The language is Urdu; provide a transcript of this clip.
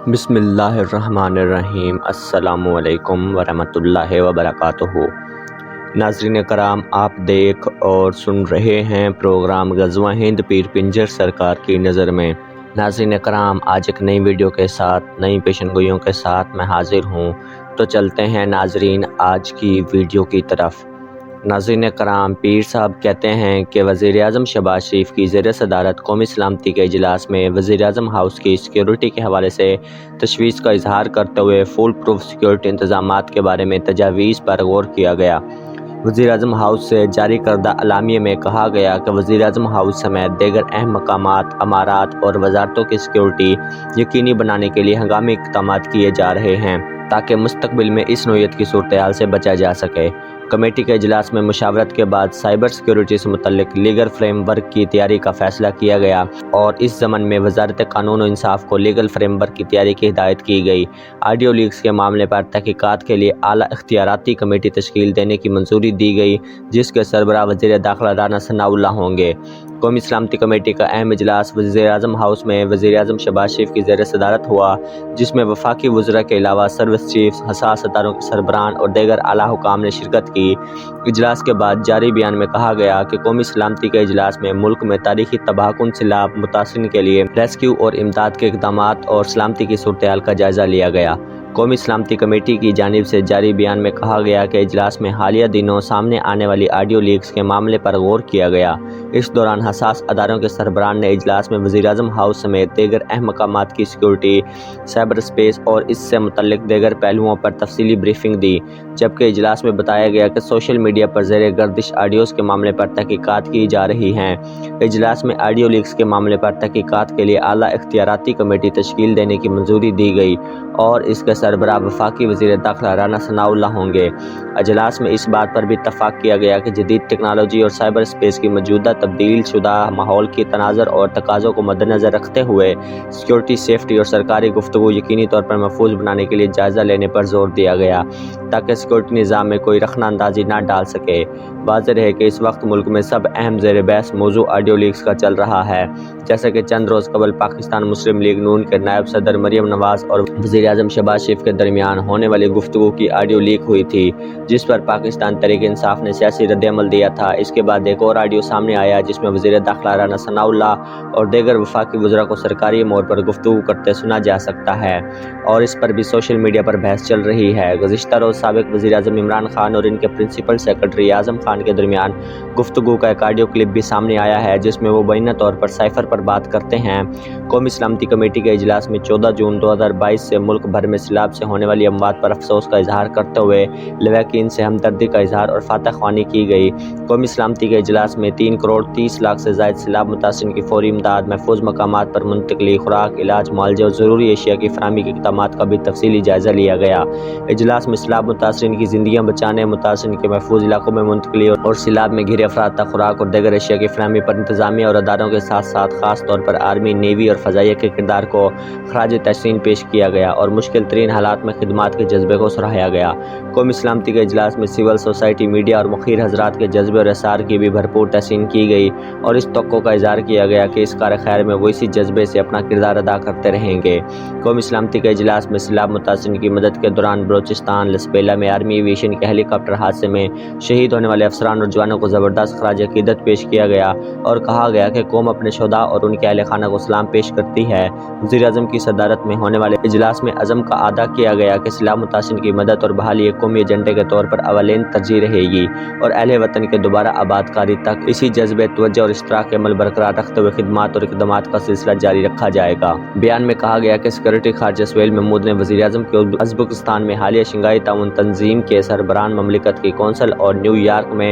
بسم اللہ الرحمن الرحیم۔ السلام علیکم ورحمۃ اللہ وبرکاتہ۔ ناظرین کرام، آپ دیکھ اور سن رہے ہیں پروگرام غزوہ ہند پیر پنجر سرکار کی نظر میں۔ ناظرین کرام، آج ایک نئی ویڈیو کے ساتھ، نئی پیشن گوئیوں کے ساتھ میں حاضر ہوں، تو چلتے ہیں ناظرین آج کی ویڈیو کی طرف۔ ناظرین کرام، پیر صاحب کہتے ہیں کہ وزیر اعظم شہباز شریف کی زیر صدارت قومی سلامتی کے اجلاس میں وزیر اعظم ہاؤس کی سیکیورٹی کے حوالے سے تشویش کا اظہار کرتے ہوئے فول پروف سیکیورٹی انتظامات کے بارے میں تجاویز پر غور کیا گیا۔ وزیر اعظم ہاؤس سے جاری کردہ اعلامیے میں کہا گیا کہ وزیر اعظم ہاؤس سمیت دیگر اہم مقامات، امارات اور وزارتوں کی سیکیورٹی یقینی بنانے کے لیے ہنگامی اقدامات کیے جا رہے ہیں تاکہ مستقبل میں اس نوعیت کی صورتحال سے بچا جا سکے۔ کمیٹی کے اجلاس میں مشاورت کے بعد سائبر سیکیورٹی سے متعلق لیگل فریم ورک کی تیاری کا فیصلہ کیا گیا اور اس ضمن میں وزارت قانون و انصاف کو لیگل فریم ورک کی تیاری کی ہدایت کی گئی۔ آڈیو لیکس کے معاملے پر تحقیقات کے لیے اعلیٰ اختیاراتی کمیٹی تشکیل دینے کی منظوری دی گئی، جس کے سربراہ وزیر داخلہ رانا ثناء اللہ ہوں گے۔ قومی سلامتی کمیٹی کا اہم اجلاس وزیر اعظم ہاؤس میں وزیر اعظم شہباز شریف کی زیر صدارت ہوا، جس میں وفاقی وزراء کے علاوہ سروس چیفز، حساس اداروں کے سربراہان اور دیگر اعلیٰ حکام نے شرکت کی۔ اجلاس کے بعد جاری بیان میں کہا گیا کہ قومی سلامتی کے اجلاس میں ملک میں تاریخی تباہ کن سیلاب متاثرین کے لیے ریسکیو اور امداد کے اقدامات اور سلامتی کی صورتحال کا جائزہ لیا گیا۔ قومی سلامتی کمیٹی کی جانب سے جاری بیان میں کہا گیا کہ اجلاس میں حالیہ دنوں سامنے آنے والی آڈیو لیکس کے معاملے پر غور کیا گیا۔ اس دوران حساس اداروں کے سربراہان نے اجلاس میں وزیر اعظم ہاؤس سمیت دیگر اہم مقامات کی سیکیورٹی، سائبر اسپیس اور اس سے متعلق دیگر پہلوؤں پر تفصیلی بریفنگ دی، جبکہ اجلاس میں بتایا گیا کہ سوشل میڈیا پر زیر گردش آڈیوز کے معاملے پر تحقیقات کی جا رہی ہیں۔ اجلاس میں آڈیو لیکس کے معاملے پر تحقیقات کے لیے اعلیٰ اختیاراتی کمیٹی تشکیل دینے کی منظوری دی گئی اور اس کے سربراہ وفاقی وزیر داخلہ رانا ثناء اللہ ہوں گے۔ اجلاس میں اس بات پر بھی اتفاق کیا گیا کہ جدید ٹیکنالوجی اور سائبر اسپیس کی موجودہ تبدیل شدہ ماحول کی تناظر اور تقاضوں کو مدنظر رکھتے ہوئے سیکیورٹی، سیفٹی اور سرکاری گفتگو یقینی طور پر محفوظ بنانے کے لیے جائزہ لینے پر زور دیا گیا تاکہ سیکیورٹی نظام میں کوئی رخنہ اندازی نہ ڈال سکے۔ واضح ہے کہ اس وقت ملک میں سب اہم زیر بحث موضوع آڈیو لیکس کا چل رہا ہے، جیسا کہ چند روز قبل پاکستان مسلم لیگ نون کے نائب صدر مریم نواز اور وزیر اعظم شہباز شریف کے درمیان ہونے والی گفتگو کی آڈیو لیک ہوئی تھی، جس پر پاکستان تحریک انصاف نے سیاسی رد عمل دیا تھا۔ اس کے بعد ایک اور آڈیو سامنے آیا جس میں وزیر داخلہ رانا ثناء اللہ اور دیگر وفاقی وزراء کو سرکاری موڑ پر گفتگو کرتے سنا جا سکتا ہے اور اس پر بھی سوشل میڈیا پر بحث چل رہی ہے۔ گزشتہ روز سابق وزیر اعظم عمران خان اور ان کے پرنسپل سیکرٹری اعظم خان کے درمیان گفتگو کا ایک آڈیو کلپ بھی سامنے آیا ہے، جس میں وہ بینہ طور پر سائفر پر بات کرتے ہیں۔ قومی سلامتی کمیٹی کے اجلاس میں 14 جون 2022 سے ملک بھر میں سیلاب سے ہونے والی اموات پر افسوس کا اظہار کرتے ہوئے لواحقین سے ہمدردی کا اظہار اور فاتح خوانی کی گئی۔ قومی سلامتی کے اجلاس میں 3 کروڑ 30 لاکھ سے زائد سیلاب متاثرین کی فوری امداد، محفوظ مقامات پر منتقلی، خوراک، علاج، معالجے اور ضروری اشیاء کی فراہمی کے اقدامات کا بھی تفصیلی جائزہ لیا گیا۔ اجلاس میں سیلاب متاثرین کی زندگیاں بچانے، متاثرین کے محفوظ علاقوں میں منتقلی اور سیلاب میں گھرے افراد تک خوراک اور دیگر اشیاء کی فراہمی پر انتظامیہ اور اداروں کے ساتھ ساتھ خاص طور پر آرمی، نیوی اور فضائیہ کے کردار کو خراج تحسین پیش کیا گیا اور مشکل ترین حالات میں خدمات کے جذبے کو سراہا گیا۔ قومی سلامتی کے اجلاس میں سول سوسائٹی، میڈیا اور مخیر حضرات کے جذبے اور اثار کی بھی بھرپور تحسین کی گئی اور اس توقع کا اظہار کیا گیا کہ اس کار خیر میں وہ اسی جذبے سے اپنا کردار ادا کرتے رہیں گے۔ قومی سلامتی کے اجلاس میں سیلاب متاثرین کی مدد کے دوران بلوچستان لسبیلا میں آرمی ایویشن کے ہیلی کاپٹر حادثے میں شہید ہونے والے افسران اور جوانوں کو زبردست خراج عقیدت پیش کیا گیا اور کہا گیا کہ قوم اپنے شہداء اور ان کے اہل خانہ کو سلام پیش کرتی ہے۔ وزیر اعظم کی صدارت میں ہونے والے اجلاس میں عزم کا اعادہ کیا گیا کہ سیلاب متاثرین کی مدد اور بحالی ایک قومی ایجنڈے کے طور پر اولین ترجیح رہے گی اور اہل وطن کے دوبارہ آباد کاری تک اسی جذبے، توجہ اور اشتراک کے عمل برقرار رکھتے ہوئے خدمات اور اقدامات کا سلسلہ جاری رکھا جائے گا۔ بیان میں کہا گیا کہ سیکورٹی خارجہ سہیل محمود نے وزیر اعظم کے ازبکستان میں حالیہ شنگھائی تعاون تنظیم کے سربراہان مملکت کی کونسل اور نیو یارک میں